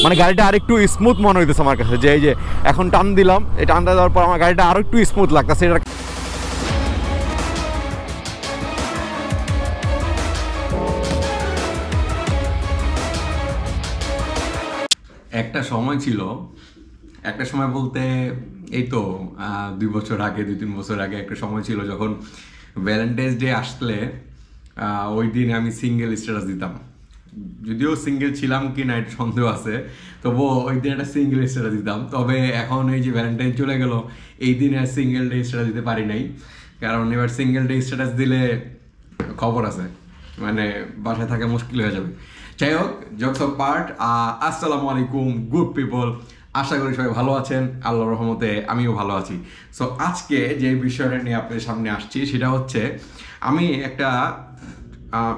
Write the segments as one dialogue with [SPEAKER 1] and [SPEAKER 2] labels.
[SPEAKER 1] মানে গাড়িটা আরেকটু স্মুথ মনে হইতেছে আমার কাছে, যে এই যে এখন টান দিলাম, এই টানটা দেওয়ার পর আমার গাড়িটা আরো একটু স্মুথ লাগতেছে। এটা একটা সময় ছিল, একটা সময় বলতে এই তো 2 বছর আগে, 2-3 বছর আগে একটা সময় ছিল যখন ভ্যালেন্টাইন্স ডে আসলে ওই দিন আমি সিঙ্গেল স্ট্যাটাস দিতাম। যদিও সিঙ্গেল ছিলাম কি না এটা সন্দেহ আছে, তবুও ওই দিন একটা সিঙ্গেল স্ট্যাটাস দিতাম। তবে এখন এই যে ভ্যালেন্টাইন চলে গেল, এই দিনে আর সিঙ্গেল ডে স্ট্যাটাস দিতে পারি নাই, কারণ এবার সিঙ্গেল ডে স্ট্যাটাস দিলে খবর আছে, মানে বাসায় থাকা মুশকিল হয়ে যাবে। যাই হোক, জোকস অফ পার্ট, আসসালামু আলাইকুম গুড পিপল, আশা করি সবাই ভালো আছেন, আল্লাহর রহমতে আমিও ভালো আছি। সো আজকে যে বিষয়টা নিয়ে আপনাদের সামনে আসছি সেটা হচ্ছে, আমি একটা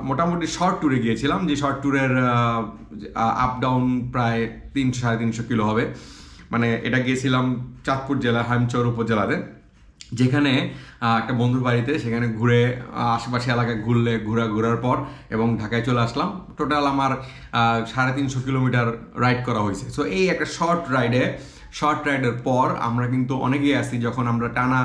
[SPEAKER 1] মোটামুটি শর্ট ট্যুরে গিয়েছিলাম, যে শর্ট ট্যুরের আপ ডাউন প্রায় 300-350 কিলো হবে। মানে এটা গিয়েছিলাম চাঁদপুর জেলা হামচর উপজেলাতে, যেখানে একটা বন্ধুর বাড়িতে, সেখানে ঘুরে আশেপাশে এলাকায় ঘোরার পর এবং ঢাকায় চলে আসলাম। টোটাল আমার 350 কিলোমিটার রাইড করা হয়েছে। সো এই একটা শর্ট রাইডের পর আমরা কিন্তু অনেকেই আসি, যখন আমরা টানা,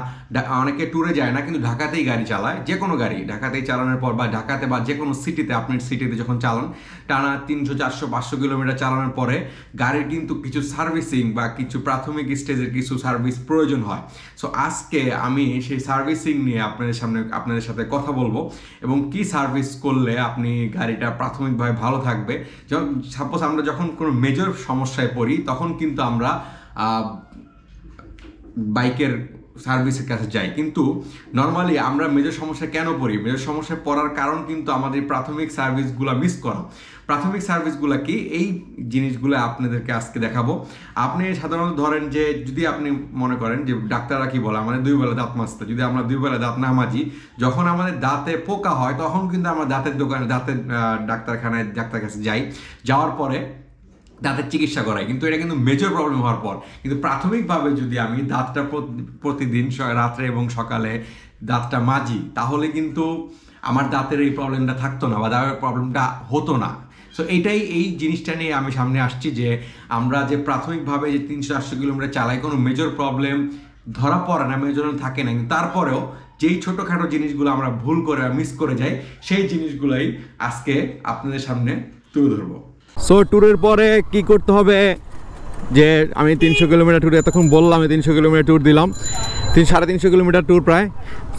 [SPEAKER 1] অনেকে ট্যুরে যায় না কিন্তু ঢাকাতেই গাড়ি চালায়, যে কোনো গাড়ি ঢাকাতেই চালানোর পর বা ঢাকাতে বা যে কোনো সিটিতে, আপনার সিটিতে যখন চালান টানা 300, 400, 500 কিলোমিটার চালানোর পরে গাড়ির কিন্তু কিছু সার্ভিসিং বা কিছু প্রাথমিক স্টেজের কিছু সার্ভিস প্রয়োজন হয়। সো আজকে আমি সেই সার্ভিসিং নিয়ে আপনাদের সাথে কথা বলবো, এবং কি সার্ভিস করলে আপনি গাড়িটা প্রাথমিকভাবে ভালো থাকবে। যেমন সাপোজ আমরা যখন কোনো মেজর সমস্যায় পড়ি, তখন কিন্তু আমরা বাইকের সার্ভিসের কাছে যাই, কিন্তু নর্মালি আমরা মেজর সমস্যা কেন পড়ি? মেজর সমস্যায় পড়ার কারণ কিন্তু আমাদের প্রাথমিক সার্ভিসগুলো মিস করা। প্রাথমিক সার্ভিসগুলো কি, এই জিনিসগুলো আপনাদেরকে আজকে দেখাবো। আপনি সাধারণত ধরেন যে, যদি আপনি মনে করেন যে ডাক্তাররা কি বলে, আমাদের 2 বেলা দাঁত মাজতে, যদি আমরা 2 বেলা দাঁত না মাজি, যখন আমাদের দাঁতে পোকা হয় তখন কিন্তু আমরা দাঁতের দোকানে, ডাক্তার কাছে যাওয়ার পরে দাঁতের চিকিৎসা করাই, কিন্তু এটা কিন্তু মেজর প্রবলেম হওয়ার পর। কিন্তু প্রাথমিকভাবে যদি আমি দাঁতটা প্রতিদিন রাত্রে এবং সকালে দাঁতটা মাজি, তাহলে কিন্তু আমার দাঁতের এই প্রবলেমটা থাকতো না বা দাঁতের প্রবলেমটা হতো না। সো এই জিনিসটা নিয়ে আমি সামনে আসছি, যে আমরা যে প্রাথমিকভাবে যে 300-400 কিলোমিটার চালাই, কোনো মেজর প্রবলেম ধরা পড়ে না, মেজর থাকে না, কিন্তু তারপরেও যেই ছোটোখাটো জিনিসগুলো আমরা ভুল করে মিস করে যাই, সেই জিনিসগুলোই আজকে আপনাদের সামনে তুলে ধরবো।
[SPEAKER 2] সো ট্যুরের পরে কি করতে হবে, যে আমি 300 কিলোমিটার ট্যুর, এতক্ষণ বললাম 300 কিলোমিটার ট্যুর দিলাম, 350 কিলোমিটার ট্যুর প্রায়।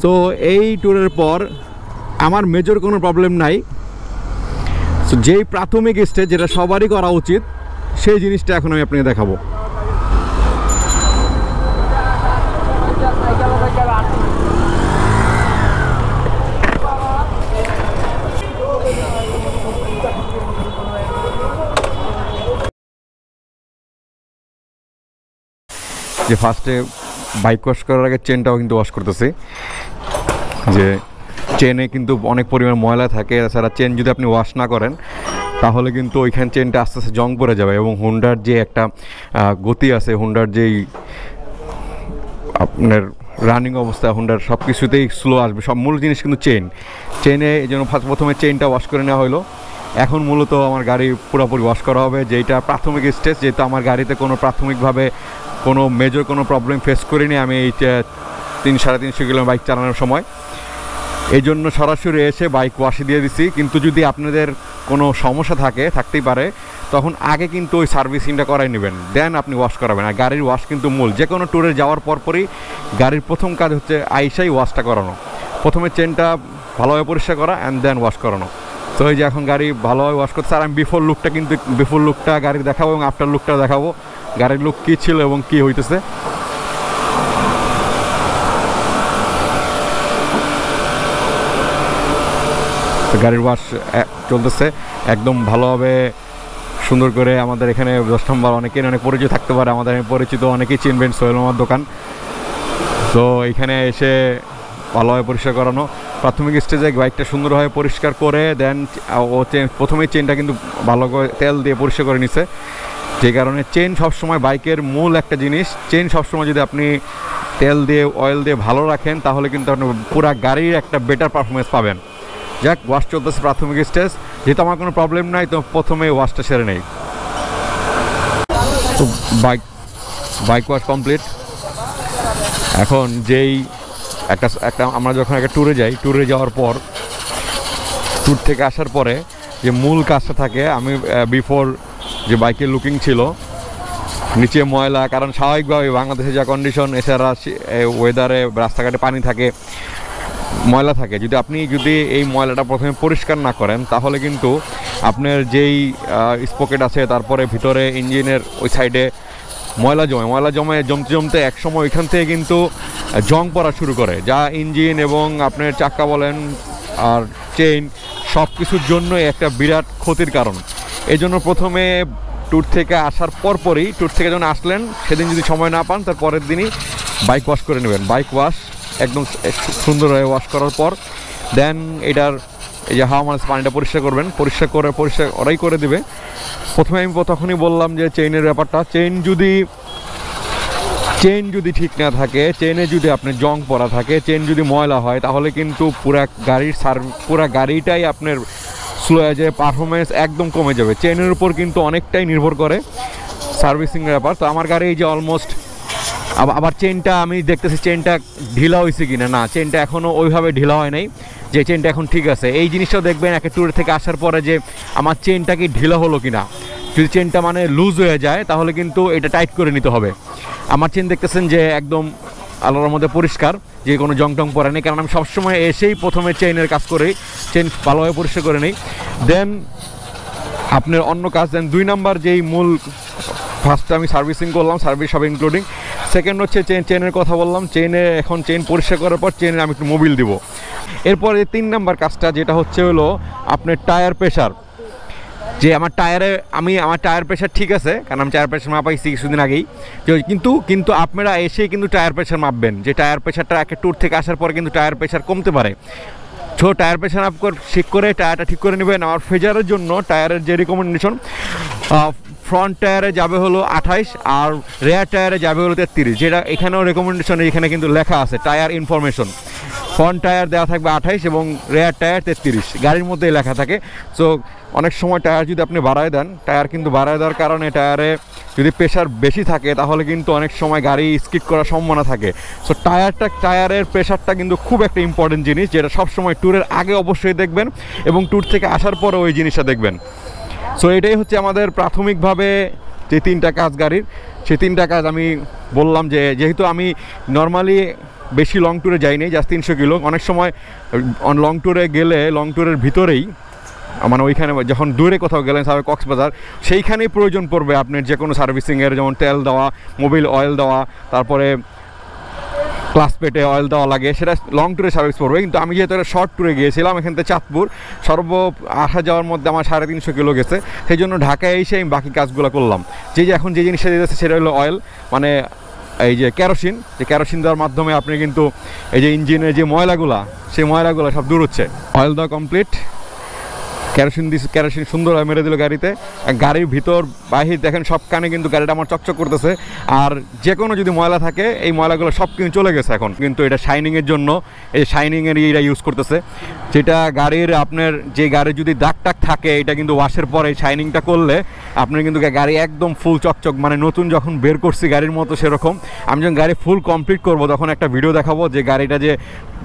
[SPEAKER 2] সো এই ট্যুরের পর আমার মেজর কোনো প্রবলেম নাই। সো যেই প্রাথমিক স্টেজ, যেটা সবারই করা উচিত, সেই জিনিসটা এখন আমি আপনাকে দেখাবো। যে ফার্স্টে বাইক ওয়াশ করার আগে চেনটাও কিন্তু ওয়াশ করতেছি, যে চেনে কিন্তু অনেক পরিমাণ ময়লা থাকে। এছাড়া চেন যদি আপনি ওয়াশ না করেন, তাহলে কিন্তু ওইখানে চেনটা আস্তে আস্তে জং পড়ে যাবে, এবং হুন্ডার যে একটা গতি আছে, হুন্ডার যেই আপনার রানিং অবস্থা, হুন্ডার সব কিছুতেই স্লো আসবে। সব মূল জিনিস কিন্তু চেনে, এই জন্য প্রথমে চেনটা ওয়াশ করে নেওয়া হলো। এখন মূলত আমার গাড়ি পুরোপুরি ওয়াশ করা হবে, যেটা প্রাথমিক স্টেজ। যেহেতু আমার গাড়িতে কোনো প্রাথমিকভাবে কোনো মেজর কোনো প্রবলেম ফেস করিনি আমি এই 300-350 কিলোমিটার বাইক চালানোর সময়, এই জন্য সরাসরি এসে বাইক ওয়াশে দিয়ে দিছি। কিন্তু যদি আপনাদের কোনো সমস্যা থাকতেই পারে, তখন আগে কিন্তু ওই সার্ভিসিংটা করাই নেবেন, দেন আপনি ওয়াশ করাবেন। আর গাড়ির ওয়াশ কিন্তু মূল, যে কোনো ট্যুরে যাওয়ার পরপরই গাড়ির প্রথম কাজ হচ্ছে আইসাই ওয়াশটা করানো। প্রথমে চেনটা ভালোভাবে পরিষ্কার করা অ্যান্ড দেন ওয়াশ করানো। তো এই যে এখন গাড়ি ভালোভাবে ওয়াশ করছে। আর আমি বিফোর লুকটা গাড়ির দেখাবো এবং আফটার লুকটা দেখাবো, গাড়ির লুক কী ছিল এবং কী হইতেছে। গাড়ির ওয়াশ চলতেছে একদম ভালোভাবে, সুন্দর করে। আমাদের এখানে 10 নম্বর অনেকের অনেক পরিচয় থাকতে পারে, আমাদের পরিচিত অনেকেই চিনবেন, সোহেল মামার দোকান। তো এইখানে এসে ভালোভাবে পরিষ্কার করানো। প্রাথমিক স্টেজে বাইকটা সুন্দরভাবে পরিষ্কার করে দেন প্রথমেই চেনটা কিন্তু ভালো করে তেল দিয়ে পরিষ্কার করে নিছে, যে কারণে চেন সবসময় বাইকের মূল একটা জিনিস। চেন সবসময় যদি আপনি তেল দিয়ে, অয়েল দিয়ে ভালো রাখেন, তাহলে কিন্তু আপনি পুরো গাড়ির একটা বেটার পারফরমেন্স পাবেন। যাক, ওয়াশ চলতেছে প্রাথমিক স্টেজ, যেহেতু আমার কোনো প্রবলেম নাই, তো প্রথমে ওয়াশটা সেরে নেই। Bike bike wash complete. এখন যেই একটা আমরা যখন একটা ট্যুরে যাওয়ার পর, ট্যুর থেকে আসার পরে যে মূল কাজটা থাকে, আমি বিফোর যে বাইকের লুকিং ছিল, নিচে ময়লা, কারণ স্বাভাবিকভাবে বাংলাদেশে যা কন্ডিশন, এছাড়া ওয়েদারে রাস্তাঘাটে পানি থাকে, ময়লা থাকে। আপনি যদি এই ময়লাটা প্রথমে পরিষ্কার না করেন, তাহলে কিন্তু আপনার যেই স্পকেট আছে, তারপরে ভিতরে ইঞ্জিনের ওই সাইডে ময়লা জমতে এক সময় ওইখান থেকে কিন্তু জং পড়া শুরু করে, যা ইঞ্জিন এবং আপনার চাক্কা বলেন আর চেইন সব কিছুর জন্যই একটা বিরাট ক্ষতির কারণ। এই জন্য প্রথমে ট্যুর থেকে আসার পরপরই, ট্যুর থেকে যখন আসলেন সেদিন যদি সময় না পান, তার পরের দিনই বাইক ওয়াশ করে নেবেন। বাইক ওয়াশ একদম সুন্দরভাবে ওয়াশ করার পর দেন এটার এই যে হাওয়া মানুষ পানিটা পরিষ্কার করবেন, পরিষ্কার ওরাই করে দেবে। প্রথমে আমি তখনই বললাম যে চেইনের ব্যাপারটা, চেইন যদি ঠিক না থাকে, চেইনে যদি আপনার জং পড়া থাকে, চেইন যদি ময়লা হয়, তাহলে কিন্তু পুরা গাড়িটাই আপনার স্লো হয়ে যায়, পারফরমেন্স একদম কমে যাবে। চেইনের উপর কিন্তু অনেকটাই নির্ভর করে সার্ভিসিংয়ের ব্যাপার। তো আমার গাড়ি এই যে অলমোস্ট, আবার চেইনটা আমি দেখতেছি চেইনটা ঢিলা হয়েছে কিনা, না, চেইনটা এখনও ওইভাবে ঢিলা হয় নাই, যে চেইনটা এখন ঠিক আছে। এই জিনিসটাও দেখবেন একটা ট্যুর থেকে আসার পরে, যে আমার চেইনটা কি ঢিলা হলো কিনা। যদি চেইনটা মানে লুজ হয়ে যায়, তাহলে কিন্তু এটা টাইট করে নিতে হবে। আমার চেইন দেখতেছেন যে একদম আলোর মধ্যে পরিষ্কার, যে কোনো জং টং পড়ে নেই, কারণ আমি সবসময় এসেই প্রথমে চেইনের কাজ করি, চেইন ভালোভাবে পরিষ্কার করে নিই, দেন আপনার অন্য কাজ। দেন 2 নাম্বার যেই মূল, ফার্স্টে আমি সার্ভিসিং করলাম, সার্ভিস সব ইনক্লুডিং। সেকেন্ড হচ্ছে চেইনের কথা বললাম, চেইন পরিষ্কার করার পর চেইনে আমি একটু মোবিল দিব। এরপরে 3 নাম্বার কাজটা যেটা হলো আপনার টায়ার প্রেশার। যে আমার টায়ার প্রেশার ঠিক আছে, কারণ আমি টায়ার প্রেশার মাপাইছি কিছুদিন আগেই, কিন্তু আপনারা এসেই কিন্তু টায়ার প্রেশার মাপবেন, যে টায়ার প্রেশারটা একটা ট্যুর থেকে আসার পরে কিন্তু টায়ার প্রেশার কমতে পারে। টায়ার প্রেশার ঠিক করে টায়ারটা ঠিক করে নেবেন। আমার ফেজারের জন্য টায়ারের যে রিকমেন্ডেশন, ফ্রন্ট টায়ারে যাবে হলো 28 আর রেয়ার টায়ারে যাবে হলো 33, যেটা এখানেও রেকমেন্ডেশন, এখানে কিন্তু লেখা আছে টায়ার ইনফরমেশন। ফ্রন্ট টায়ার দেওয়া থাকবে 28 এবং রেয়ার টায়ার 33, গাড়ির মধ্যেই লেখা থাকে। সো অনেক সময় টায়ার যদি আপনি বাড়ায় দেন, টায়ার কিন্তু বাড়ায় দেওয়ার কারণে টায়ারে যদি প্রেশার বেশি থাকে, তাহলে কিন্তু অনেক সময় গাড়ি স্কিড করার সম্ভাবনা থাকে। সো টায়ারের প্রেশারটা কিন্তু খুব একটা ইম্পর্টেন্ট জিনিস, যেটা সবসময় ট্যুরের আগে অবশ্যই দেখবেন এবং ট্যুর থেকে আসার পরে ওই জিনিসটা দেখবেন। সো এটাই হচ্ছে আমাদের প্রাথমিকভাবে যে 3টা কাজ গাড়ির, সেই 3টা কাজ আমি বললাম। যেহেতু আমি নর্মালি বেশি লং ট্যুরে যাইনি, জাস্ট 300 কিলো, অনেক সময় লং ট্যুরে গেলে লং ট্যুরের ভিতরেই, মানে ওইখানে যখন দূরে কোথাও গেলেন, সাপোজ কক্সবাজার, সেইখানেই প্রয়োজন পড়বে আপনার যে কোনো সার্ভিসিংয়ের, যেমন তেল দেওয়া, মোবিল অয়েল দেওয়া, তারপরে ক্লাস পেটে অয়েল দেওয়া লাগে, সেটা লং ট্যুরে সার্ভিস পড়বে। কিন্তু আমি যেহেতু শর্ট ট্যুরে গিয়েছিলাম, এখান থেকে চাঁদপুর আসা যাওয়ার মধ্যে আমার 350 কিলো গেছে, সেই জন্য ঢাকায় এসে আমি বাকি কাজগুলো করলাম। এখন যে জিনিসটা দিতেছে সেটা হলো অয়েল, মানে এই যে কেরোসিন দেওয়ার মাধ্যমে আপনি কিন্তু এই যে ইঞ্জিনের যে ময়লাগুলো, সেই ময়লাগুলো সব দূর হচ্ছে। অয়েল দেওয়া কমপ্লিট, কেরোসিন সুন্দরভাবে মেরে দিল গাড়িতে। গাড়ির ভিতর বাহির দেখেন সব কানে কিন্তু গাড়িটা আমার চকচক করতেছে। আর যে কোনো যদি ময়লা থাকে, এই ময়লাগুলো সব কিন্তু চলে গেছে এখন। কিন্তু এটা শাইনিংয়ের জন্য, এই শাইনিংয়ের এটা ইউজ করতেছে, যেটা গাড়ির আপনার যে গাড়ির যদি দাগ টাক থাকে, এটা কিন্তু ওয়াশের পরে এই শাইনিংটা করলে আপনার কিন্তু গাড়ি একদম ফুল চকচক, মানে নতুন যখন বের করছি গাড়ির মতো সেরকম। আমি যখন গাড়ি ফুল কমপ্লিট করব, তখন একটা ভিডিও দেখাবো যে গাড়িটা যে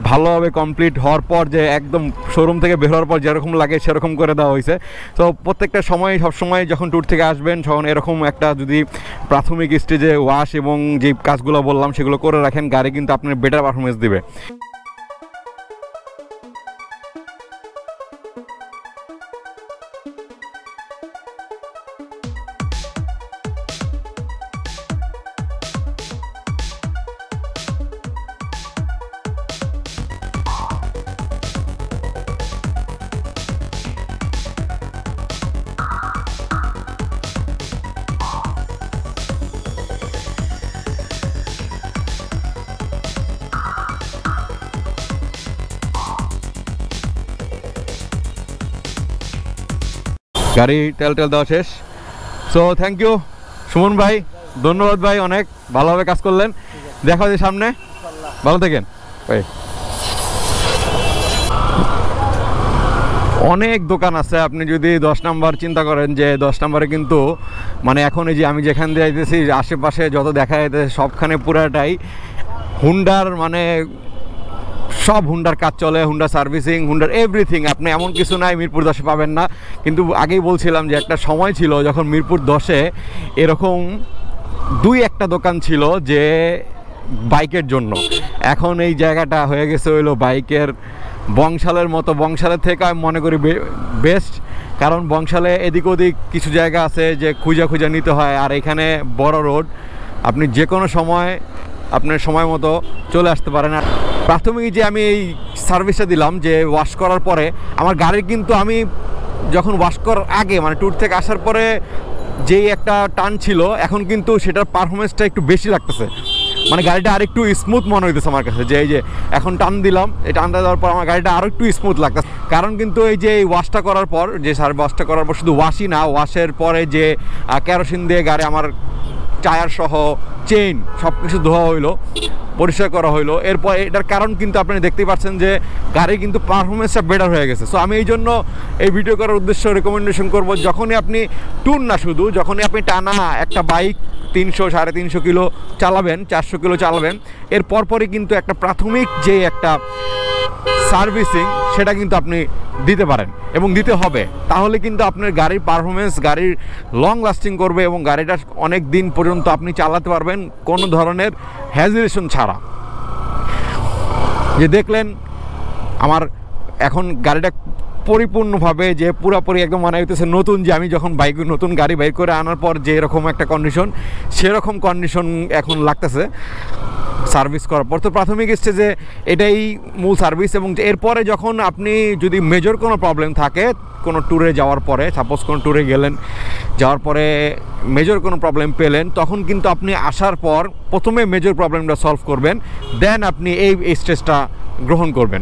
[SPEAKER 2] ভালোভাবে কমপ্লিট হওয়ার পর, যে একদম শোরুম থেকে বের হওয়ার পর যেরকম লাগে সেরকম করে দেওয়া হয়েছে। তো প্রত্যেকটা সময়, সবসময় যখন ট্যুর থেকে আসবেন, তখন এরকম একটা যদি প্রাথমিক স্টেজে ওয়াশ এবং যে কাজগুলো বললাম সেগুলো করে রাখেন, গাড়ি কিন্তু আপনার বেটার পারফরমেন্স দিবে। গাড়ি তেল দেওয়া শেষ। সো থ্যাংক ইউ সুমন ভাই, ধন্যবাদ ভাই, অনেক ভালোভাবে কাজ করলেন। দেখা যায় সামনে, ভালো থাকেন ভাই। অনেক দোকান আছে। আপনি যদি 10 নাম্বার চিন্তা করেন যে 10 নাম্বারে কিন্তু মানে এখন এই যে আমি যেখান দিয়ে যাইতেছি আশেপাশে যত দেখা যাইতেছে সবখানে পুরাটাই হুন্ডার, মানে সব হুন্ডার কাজ চলে, হুন্ডা সার্ভিসিং, হুন্ডার এভরিথিং। আপনি এমন কিছু নাই মিরপুর 10-এ পাবেন না। কিন্তু আগেই বলছিলাম যে একটা সময় ছিল যখন মিরপুর 10-এ এরকম 2-1টা দোকান ছিল যে বাইকের জন্য। এখন এই জায়গাটা হয়ে গেছে হইলো বাইকের বংশালের মতো। বংশালের থেকে আমি মনে করি বেস্ট, কারণ বংশালে এদিক ওদিক কিছু জায়গা আছে যে খুঁজা নিতে হয়, আর এখানে বড় রোড, আপনি যে কোনো সময় আপনার সময় মতো চলে আসতে পারেন। আর প্রাথমিক যে আমি এই সার্ভিসটা দিলাম যে ওয়াশ করার পরে আমার গাড়ির কিন্তু আমি যখন ওয়াশ করার আগে মানে ট্যুর থেকে আসার পরে যেই একটা টান ছিল এখন কিন্তু সেটার পারফরমেন্সটা একটু বেশি লাগতেছে, মানে গাড়িটা আর একটু স্মুথ মনে হইতেছে আমার কাছে। যে এই যে এখন টান দিলাম, এই টানটা দেওয়ার পর আমার গাড়িটা আরও একটু স্মুথ লাগতেছে। কারণ কিন্তু এই যে এই ওয়াশটা করার পর, যে ওয়াশটা করার পর শুধু ওয়াশই না, ওয়াশের পরে যে কেরোসিন দিয়ে গাড়ি আমার টায়ার সহ চেইন সব কিছু ধোয়া হইলো, পরিষ্কার করা হইলো। এরপর এটার কারণ কিন্তু আপনি দেখতেই পাচ্ছেন যে গাড়ি কিন্তু পারফরমেন্সটা বেটার হয়ে গেছে। সো আমি এই জন্য এই ভিডিও করার উদ্দেশ্য রেকমেন্ডেশন করব, যখনই আপনি ট্যুর না শুধু, যখনই আপনি টানা একটা বাইক 300-350 কিলো চালাবেন, 400 কিলো চালাবেন, এর পরপরই কিন্তু একটা প্রাথমিক যে একটা সার্ভিসিং সেটা কিন্তু আপনি দিতে পারেন এবং দিতে হবে। তাহলে কিন্তু আপনার গাড়ির পারফরমেন্স, গাড়ির লং লাস্টিং করবে এবং গাড়িটা অনেক দিন পর্যন্ত আপনি চালাতে পারবেন কোনো ধরনের হ্যাজিটেশন ছাড়া। যে দেখলেন আমার এখন গাড়িটা পরিপূর্ণভাবে যে পুরোপুরি একদম মনে হইতেছে নতুন, যে আমি যখন নতুন গাড়ি বাইক করে আনার পর যে এরকম একটা কন্ডিশন, সেরকম কন্ডিশন এখন লাগতেছে সার্ভিস করার পর। তো প্রাথমিক স্টেজে এটাই মূল সার্ভিস। এবং এরপরে যখন আপনি যদি মেজর কোনো প্রবলেম থাকে কোনো ট্যুরে যাওয়ার পরে, সাপোজ কোনো ট্যুরে গেলেন, যাওয়ার পরে মেজর কোনো প্রবলেম পেলেন, তখন কিন্তু আপনি আসার পর প্রথমে মেজর প্রবলেমটা সলভ করবেন, দেন আপনি এই স্টেজটা গ্রহণ করবেন।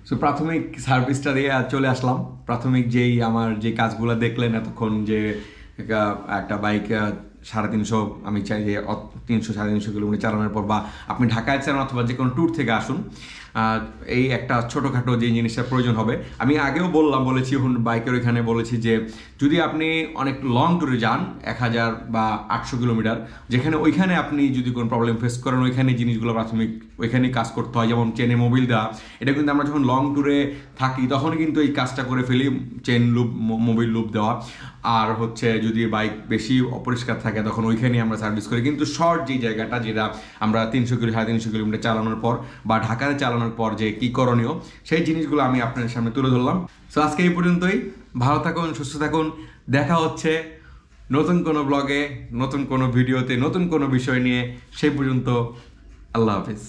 [SPEAKER 1] সো প্রাথমিক সার্ভিসটা দিয়ে চলে আসলাম। প্রাথমিক যেই আমার যে কাজগুলো দেখলেন এতক্ষণ, যে একটা বাইক 350, আমি চাই যে 300-350 কিলোমিটার চালানোর পর, বা আপনি ঢাকায় চালান অথবা যে কোনো ট্যুর থেকে আসুন, এই একটা ছোটোখাটো যে জিনিসটা প্রয়োজন হবে। আমি আগেও বলেছি বাইকের ওইখানে বলেছি যে যদি আপনি অনেক লং ট্যুরে যান 1000 বা 800 কিলোমিটার, যেখানে ওইখানে আপনি যদি কোনো প্রবলেম ফেস করেন, ওইখানে জিনিসগুলো প্রাথমিক ওইখানেই কাজ করতে হয়। যেমন চেনে মোবিল দেওয়া, এটা কিন্তু আমরা যখন লং ট্যুরে থাকি তখন কিন্তু এই কাজটা করে ফেলি, চেন লুপ, মোবিল লুপ দেওয়া। আর হচ্ছে যদি বাইক বেশি অপরিষ্কার থাকে তখন ওইখানেই আমরা সার্ভিস করি। কিন্তু শর্ট যে জায়গাটা, যেটা আমরা 300-350 কিলোমিটার চালানোর পর বা ঢাকায় চালানোর পর যে কী করণীয়, সেই জিনিসগুলো আমি আপনাদের সামনে তুলে ধরলাম। সো আজকে এই পর্যন্তই। ভালো থাকুন, সুস্থ থাকুন। দেখা হচ্ছে নতুন কোনো ব্লগে, নতুন কোনো ভিডিওতে, নতুন কোনো বিষয় নিয়ে। সেই পর্যন্ত আল্লাহ হাফিজ।